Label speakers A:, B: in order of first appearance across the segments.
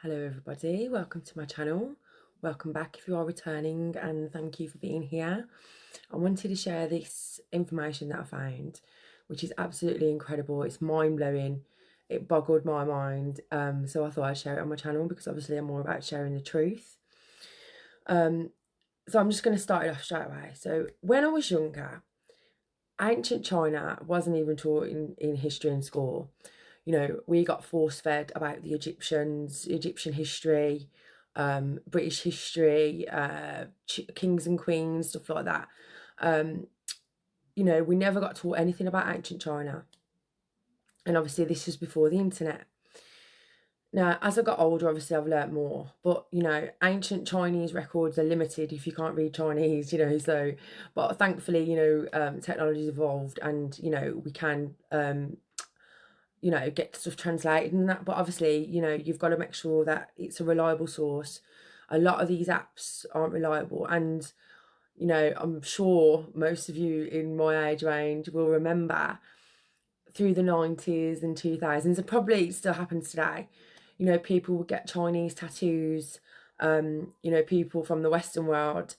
A: Hello everybody, welcome to my channel. Welcome back if you are returning, and thank you for being here. I wanted to share this information that I found, which is absolutely incredible. It's mind-blowing. It boggled my mind. So I thought I'd share it on my channel because obviously I'm more about sharing the truth. So I'm just going to start it off straight away. So when I was younger, ancient China wasn't even taught in history in school. You know, we got force-fed about the Egyptians, Egyptian history, British history, kings and queens, stuff like that. You know, we never got taught anything about ancient China. And obviously this was before the internet. Now, as I got older, obviously I've learnt more. But, you know, ancient Chinese records are limited if you can't read Chinese, you know. So, but thankfully, you know, technology's evolved and, you know, we can you know, get stuff translated and that. But obviously, you know, you've got to make sure that it's a reliable source. A lot of these apps aren't reliable. And, you know, I'm sure most of you in my age range will remember through the 90s and 2000s, and probably still happens today, you know, people would get Chinese tattoos, you know, people from the Western world,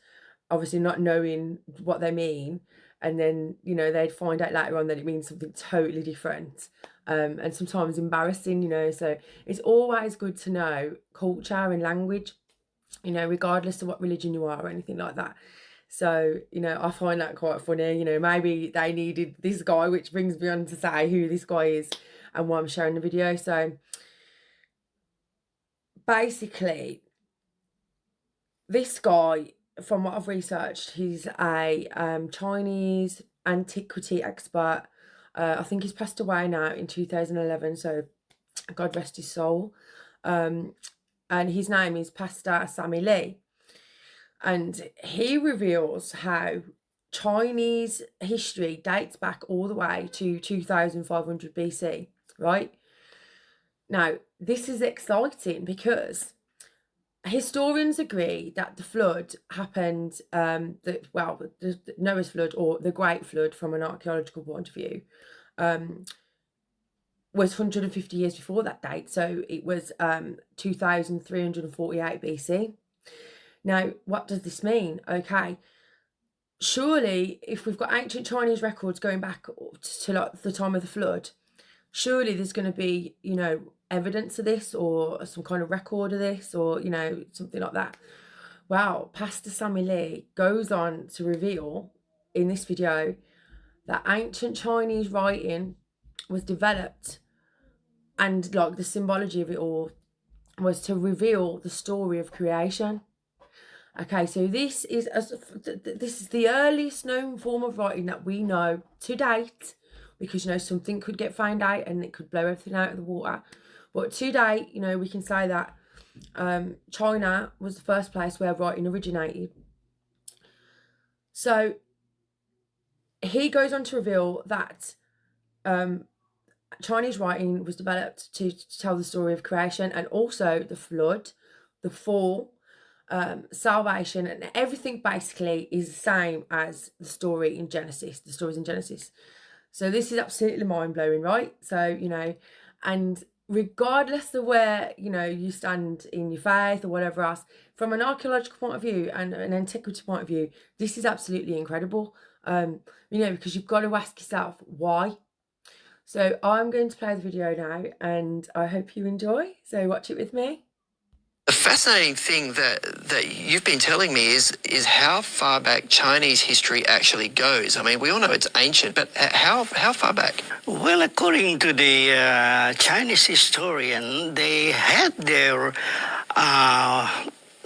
A: obviously not knowing what they mean. And then, you know, they'd find out later on that it means something totally different. And sometimes embarrassing, you know. So it's always good to know culture and language, you know, regardless of what religion you are or anything like that. So, you know, I find that quite funny. You know, maybe they needed this guy, which brings me on to say who this guy is and why I'm sharing the video. So basically, this guy, from what I've researched, he's a Chinese antiquity expert. I think he's passed away now in 2011, so God rest his soul. And his name is Pastor Sammy Lee. And he reveals how Chinese history dates back all the way to 2500 BC, right? Now, this is exciting because historians agree that the flood happened, the Noah's flood, or the Great Flood from an archaeological point of view, was 150 years before that date. So it was 2348 BC. Now, what does this mean? Okay, surely if we've got ancient Chinese records going back to like the time of the flood, surely there's going to be, you know, evidence of this or some kind of record of this or, you know, something like that. Well, Pastor Sammy Lee goes on to reveal in this video that ancient Chinese writing was developed, and like the symbology of it all was to reveal the story of creation. Okay, so this is the earliest known form of writing that we know to date, because, you know, something could get found out and it could blow everything out of the water. But to date, you know, we can say that China was the first place where writing originated. So he goes on to reveal that Chinese writing was developed to tell the story of creation, and also the flood, the fall, salvation, and everything basically is the same as the story in Genesis, the stories in Genesis. So this is absolutely mind-blowing, right? So, you know, and regardless of where, you know, you stand in your faith or whatever else, from an archaeological point of view and an antiquity point of view, this is absolutely incredible. You know, because you've got to ask yourself why. So I'm going to play the video now, and I hope you enjoy. So watch it with me.
B: The fascinating thing that you've been telling me is how far back Chinese history actually goes. I mean, we all know it's ancient, but how far back?
C: Well, according to the Chinese historian, they had their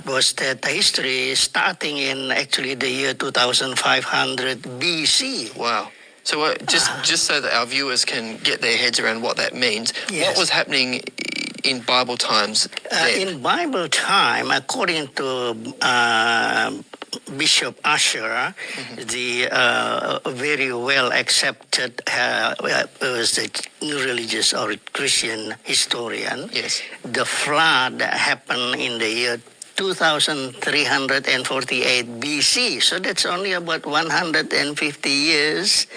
C: was that history starting in actually the year 2500 BC.
B: Wow. So just so that our viewers can get their heads around what that means,
C: Yes.
B: What was happening in Bible times then?
C: In Bible time, according to Bishop Usher, the very well accepted was a religious or Christian historian.
B: Yes.
C: The flood happened in the year 2348 BC. So that's only about 150 years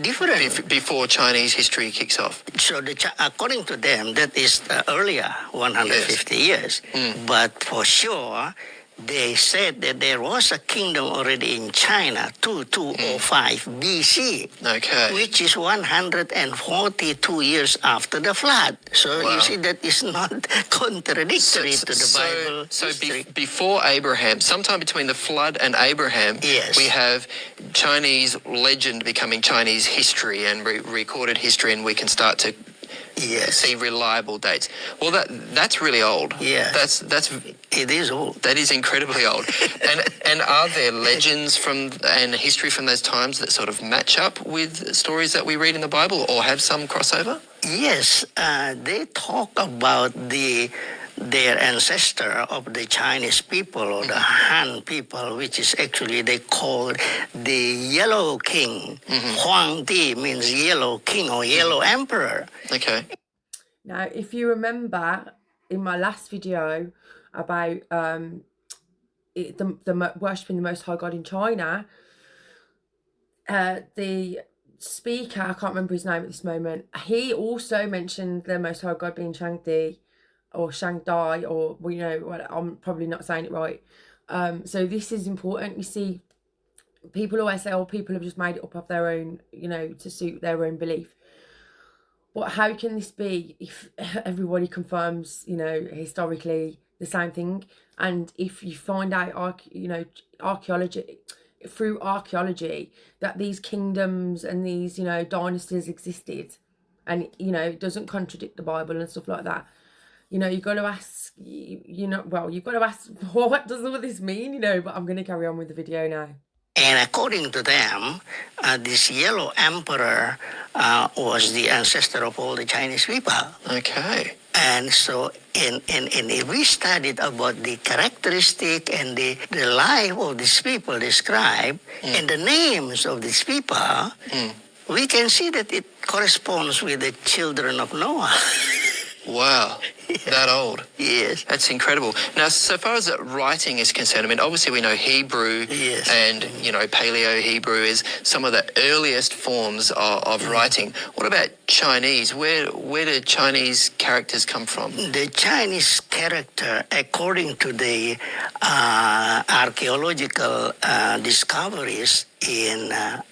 C: different.
B: Before Chinese history kicks off.
C: So according to them, that is earlier, 150 years. But for sure, they said that there was a kingdom already in China, 2205 BC,
B: Okay.
C: which is 142 years after the flood. So
B: Wow.
C: you see, that is not contradictory to the Bible history.
B: Before Abraham, sometime between the flood and Abraham,
C: Yes.
B: we have Chinese legend becoming Chinese history and recorded history, and we can start to
C: Yes.
B: see reliable dates. Well, that's really old.
C: Yeah.
B: That's
C: It is old.
B: that is incredibly old. and are there legends and history from those times that sort of match up with stories that we read in the Bible, or have some crossover?
C: Yes, they talk about their ancestor of the Chinese people, or the Han people, which is actually they call the Yellow King. Huang Di means Yellow King or Yellow Emperor.
B: Okay.
A: Now, if you remember in my last video about worshipping the Most High God in China, the speaker, I can't remember his name at this moment, he also mentioned the Most High God being Shangdi or Shangdai, or I'm probably not saying it right. So this is important. You see, people always say, people have just made it up of their own, to suit their own belief. But how can this be if everybody confirms, historically the same thing? And if you find out, through archaeology, that these kingdoms and these, dynasties existed, and, it doesn't contradict the Bible and stuff like that, you've got to ask, you've got to ask, what does all this mean, but I'm going to carry on with the video now.
C: And according to them, this Yellow Emperor was the ancestor of all the Chinese people.
B: Okay.
C: And so, if we studied about the characteristic and the life of these people described, and the names of these people, we can see that it corresponds with the children of Noah.
B: Wow. That old.
C: Yes.
B: That's incredible. Now, so far as writing is concerned, I mean, obviously we know Hebrew,
C: Yes.
B: and, Paleo-Hebrew is some of the earliest forms of writing. What about Chinese? Where do Chinese characters come from?
C: The Chinese character, according to the archaeological discoveries in a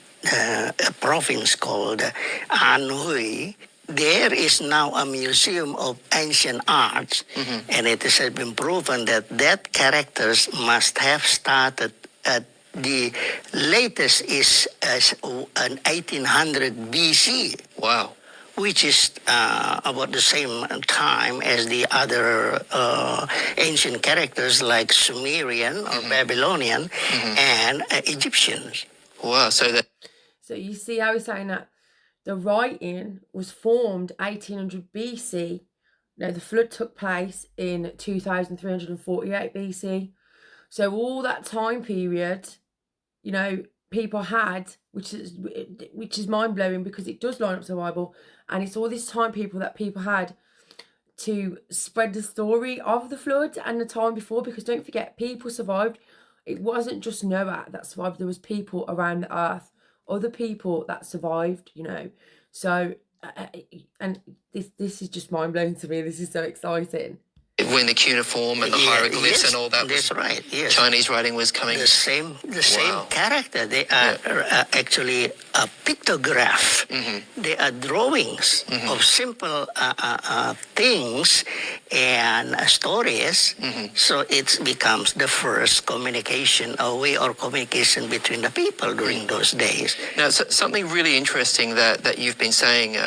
C: province called Anhui, there is now a museum of ancient arts, and it has been proven that characters must have started at the latest is an 1800 BC.
B: Wow.
C: Which is about the same time as the other ancient characters like Sumerian or Babylonian and Egyptians.
B: Wow. So
A: you see how he's saying that the writing was formed 1800 BC. Now, the flood took place in 2348 BC. So all that time period, people had, which is mind-blowing, because it does line up to the Bible, and it's all this time that people had to spread the story of the flood and the time before, because don't forget, people survived. It wasn't just Noah that survived. There was people around the earth, other people that survived, So, and this is just mind-blowing to me. This is so exciting.
B: when the cuneiform and the hieroglyphs
C: yes,
B: and all that
C: that's right. Yes,
B: Chinese writing was coming.
C: the same character. They are actually a pictograph. They are drawings of simple things and stories. So it becomes the first communication, a way of communication between the people during those days.
B: Now, something really interesting that you've been saying,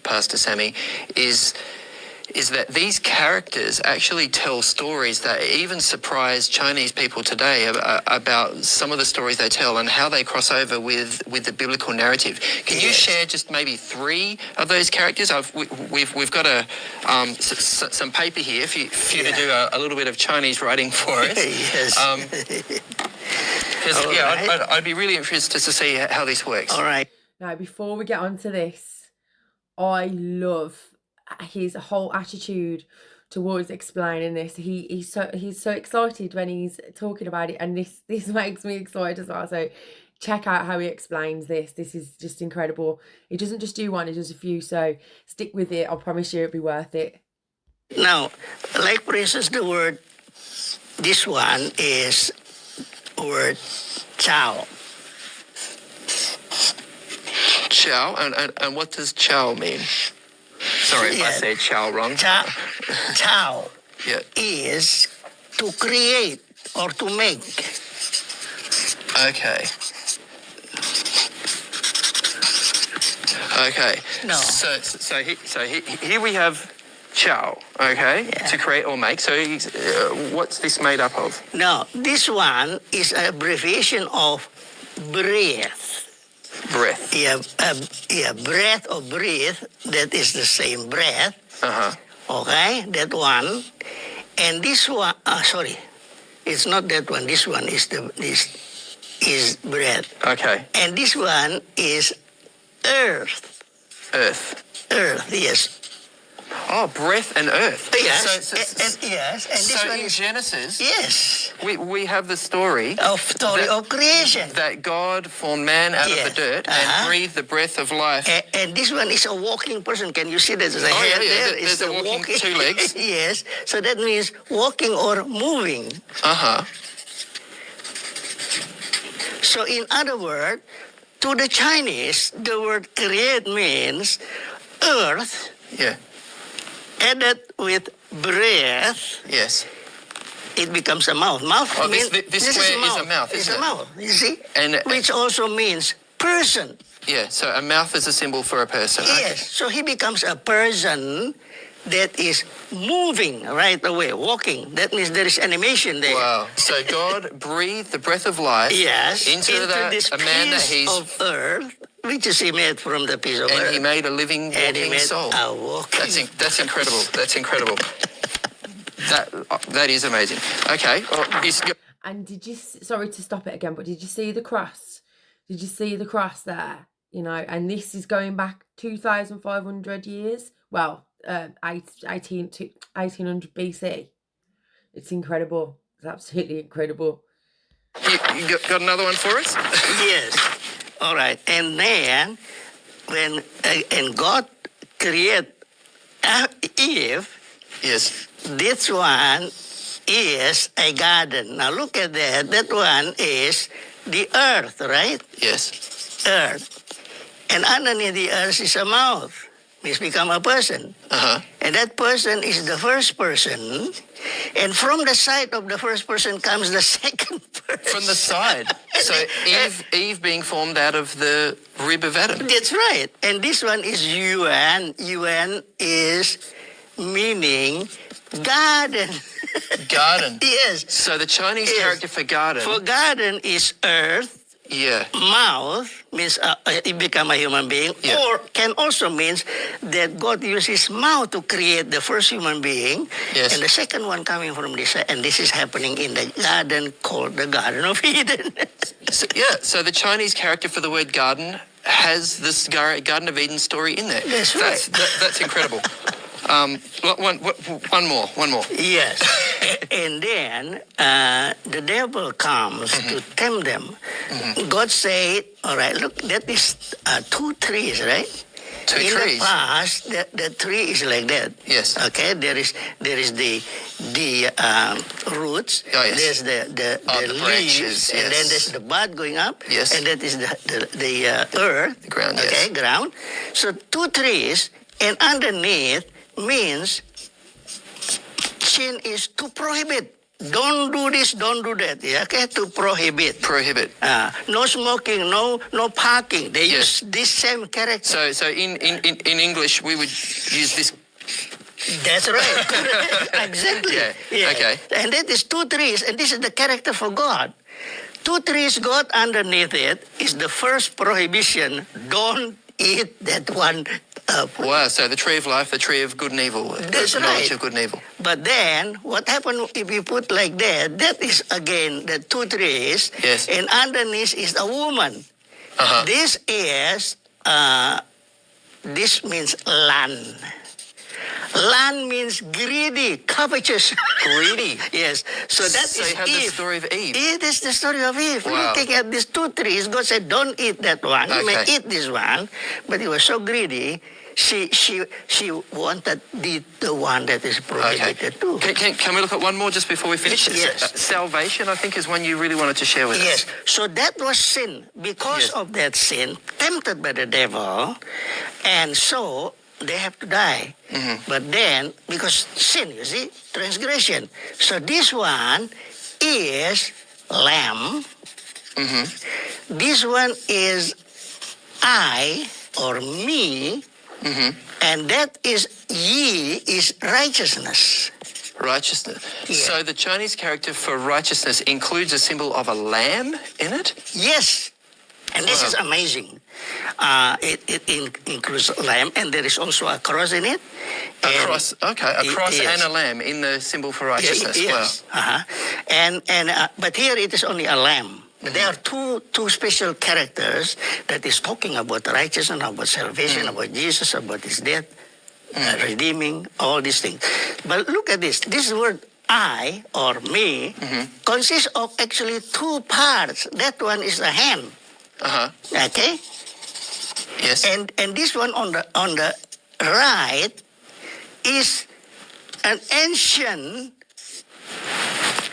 B: Pastor Sammy, is that these characters actually tell stories that even surprise Chinese people today about some of the stories they tell and how they cross over with the biblical narrative. Can you share just maybe 3 of those characters? We've got some paper here for you to do a little bit of Chinese writing for us.
C: Yes.
B: I'd be really interested to see how this works.
C: All right.
A: Now, before we get on to this, I love his whole attitude towards explaining this. He's so excited when he's talking about it, and this makes me excited as well. So check out how he explains this. This is just incredible. He doesn't just do one, he does a few. So stick with it. I promise you it'll be worth it.
C: Now, like for instance, the word, this one is word chow.
B: Chow, and what does chow mean? Sorry if I
C: Yeah.
B: say chow wrong.
C: Chow
B: Yeah.
C: is to create or to make.
B: Okay. Okay.
C: No.
B: So here we have chow. Okay.
C: Yeah.
B: To create or make. So what's this made up of?
C: Now, this one is an abbreviation of breath.
B: Breath.
C: Breath or breathe, that is the same breath. Okay, that one. And this one, sorry, it's not that one. This one is is breath.
B: Okay.
C: And this one is earth.
B: Earth.
C: Earth, yes.
B: Oh, breath and earth.
C: Yes,
B: So,
C: yes. And this
B: so
C: one
B: in
C: is,
B: Genesis,
C: yes,
B: we have the story
C: of creation.
B: that God formed man out of
C: Yeah.
B: the dirt
C: Uh-huh.
B: and breathed the breath of life.
C: And this one is a walking person. Can you see that? The
B: Oh,
C: head
B: yeah.
C: there
B: There's
C: is
B: a
C: the
B: walking two legs.
C: Yes. So that means walking or moving. So in other words, to the Chinese, the word create means earth
B: Yeah.
C: added with breath,
B: Yes.
C: it becomes a mouth. Mouth
B: Oh,
C: means
B: this square is a mouth,
C: It's
B: isn't
C: a
B: it?
C: mouth, you see?
B: And
C: which also means person.
B: yeah. So a mouth is a symbol for a person.
C: Yes. So he becomes a person that is moving right away, walking. That means there is animation there.
B: Wow. So God breathed the breath of life
C: Yes,
B: into
C: this
B: a man that
C: piece of earth, which is he made from the piece of
B: and
C: earth.
B: he made a living,
C: And he
B: walking
C: made
B: soul.
C: a walking.
B: That's incredible. That's incredible. That is amazing. Okay.
A: And sorry to stop it again, but did you see the cross? Did you see the cross there? You know, and this is going back 2,500 years. Well, 1800 BC. It's incredible. It's absolutely incredible.
B: You got another one for us?
C: Yes. All right. And then, when and God created Eve,
B: Yes.
C: this one is a garden. Now look at that. That one is the earth, right?
B: Yes.
C: Earth. And underneath the earth is a mouth. It's become a person. And that person is the first person. And from the side of the first person comes the second person.
B: From the side. So Eve being formed out of the rib of Adam.
C: That's right. And this one is Yuan. Yuan is meaning garden.
B: Garden.
C: Yes.
B: So the Chinese
C: Yes.
B: character for garden.
C: For garden is earth.
B: Yeah.
C: Mouth means it become a human being,
B: Yeah.
C: or can also means that God used his mouth to create the first human being,
B: Yes.
C: and the second one coming from this side, and this is happening in the garden called the Garden of Eden.
B: So the Chinese character for the word garden has this Garden of Eden story in there.
C: That's right.
B: That's incredible. One more.
C: Yes. And then the devil comes to tempt them. God said, all right, look, that is 2 trees, right?
B: Two
C: in
B: trees.
C: the past, the tree is like that.
B: Yes.
C: Okay. There is the roots.
B: Oh, yes.
C: There's the
B: the
C: leaves,
B: branches,
C: and then
B: yes.
C: there's the bud going up.
B: Yes.
C: And that is the earth.
B: The ground,
C: Okay,
B: yes.
C: ground. So 2 trees, and underneath means sin is to prohibit. Don't do this, don't do that. Yeah, okay, to prohibit.
B: Prohibit.
C: No smoking, no parking. They
B: Yes.
C: use this same character.
B: So in English we would use this.
C: That's right. Exactly.
B: Yeah. Okay.
C: And that is 2 trees, and this is the character for God. 2 trees got underneath it is the first prohibition. Don't eat that one.
B: Wow. So the tree of life, the tree of good and evil.
C: That's
B: knowledge
C: right.
B: of good and evil.
C: But then, what happened if you put like that? That is again the 2 trees,
B: Yes.
C: and underneath is a woman. This is this means land. Lan means greedy, covetous.
B: Greedy.
C: Yes. So that
B: So
C: is
B: you have
C: Eve.
B: the story of Eve.
C: It is the story of Eve.
B: Wow.
C: Looking at these two trees, God said, don't eat that one. You may
B: Okay.
C: eat this one. But he was so greedy, she wanted the one that is prohibited too.
B: Can we look at one more just before we finish?
C: Yes.
B: Salvation, I think, is one you really wanted to share with
C: Yes.
B: us.
C: So that was sin. Because
B: Yes.
C: of that sin, tempted by the devil, and so they have to die. But then, because sin, you see, transgression. So this one is lamb. This one is I or me. And that is ye is righteousness.
B: Righteousness.
C: Yeah.
B: So the Chinese character for righteousness includes a symbol of a lamb in it?
C: Yes. And this is amazing. It includes lamb, and there is also a cross in it.
B: A cross, okay, a cross
C: yes.
B: and a lamb in the symbol for righteousness.
C: Yes.
B: Wow.
C: But here it is only a lamb. There are two special characters that is talking about righteousness, about salvation, about Jesus, about his death, redeeming, all these things. But look at this. This word I or me consists of actually two parts. That one is the hand. Okay?
B: Yes.
C: And this one on the right is an ancient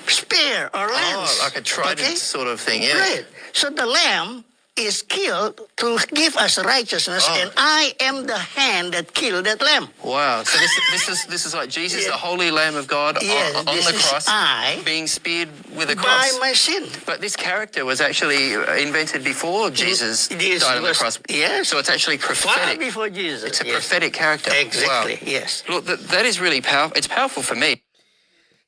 C: spear or lance.
B: Oh, like a trident sort of thing, yeah.
C: Right. So the lamb is killed to give us righteousness, and I am the hand that killed that lamb.
B: Wow. So this is like Jesus, the holy Lamb of God,
C: Yes,
B: on
C: this
B: the
C: is
B: cross,
C: I
B: being speared with a cross.
C: by my sin.
B: But this character was actually invented before Jesus
C: This
B: died on the
C: was-
B: cross.
C: yes.
B: So it's actually
C: Far
B: prophetic.
C: before Jesus.
B: It's a
C: yes.
B: prophetic character.
C: Exactly,
B: Wow.
C: yes.
B: Look, that is really powerful. It's powerful for me.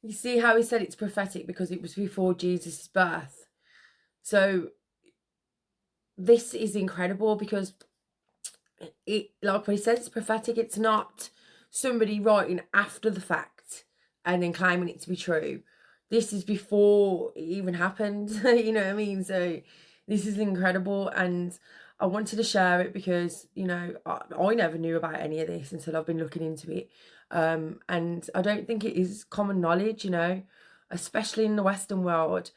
A: You see how he said it's prophetic because it was before Jesus' birth. So this is incredible because it, like what he said, it's prophetic. It's not somebody writing after the fact and then claiming it to be true. This is before it even happened. You know what I mean? So this is incredible, and I wanted to share it because, you know, I never knew about any of this until I've been looking into it. And I don't think it is common knowledge, you know, especially in the Western world.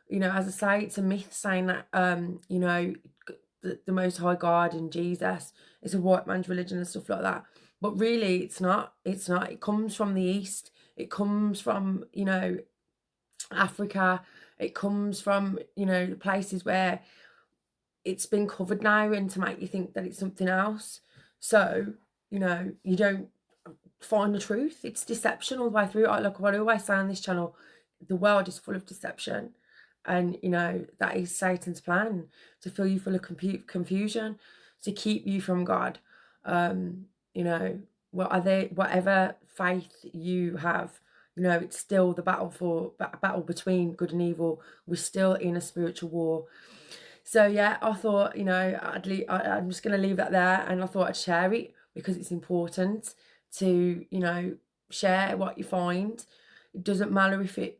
A: You know, as I say, it's a myth saying that, you know, the Most High God and Jesus is a white man's religion and stuff like that. But really, it's not. It's not. It comes from the East. It comes from, you know, Africa. It comes from, you know, places where it's been covered now, and to make you think that it's something else. So, you know, you don't find the truth. It's deception all the way through. Like what I always say on this channel, the world is full of deception, and you know that is Satan's plan, to fill you full of confusion, to keep you from God. You know, whatever faith you have, you know, it's still the battle between good and evil. We're still in a spiritual war. So yeah, I thought, you know, I'm just going to leave that there, and I thought I'd share it because it's important to, you know, share what you find. It doesn't matter if it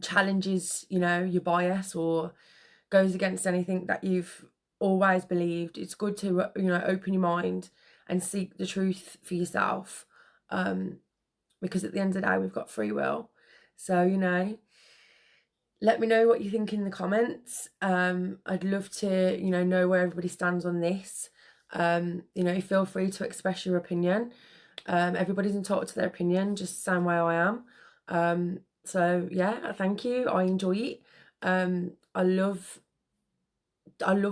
A: challenges, you know, your bias or goes against anything that you've always believed. It's good to, you know, open your mind and seek the truth for yourself, because at the end of the day, we've got free will. So, you know, let me know what you think in the comments. I'd love to, you know where everybody stands on this. You know, feel free to express your opinion. Everybody's entitled to their opinion, just the same way I am. So yeah, thank you. I enjoy it. I love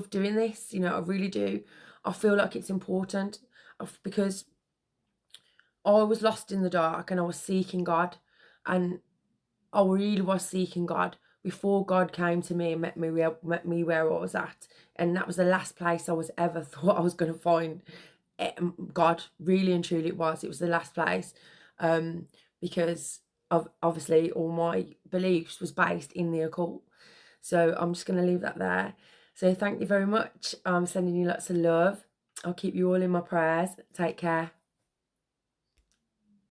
A: doing this. You know, I really do. I feel like it's important because I was lost in the dark and I was seeking God, and I really was seeking God before God came to me and met me where I was at. And that was the last place I was ever thought I was going to find God. Really and truly it was the last place, because of obviously all my beliefs was based in the occult. So I'm just going to leave that there. So thank you very much. I'm sending you lots of love. I'll keep you all in my prayers. Take care.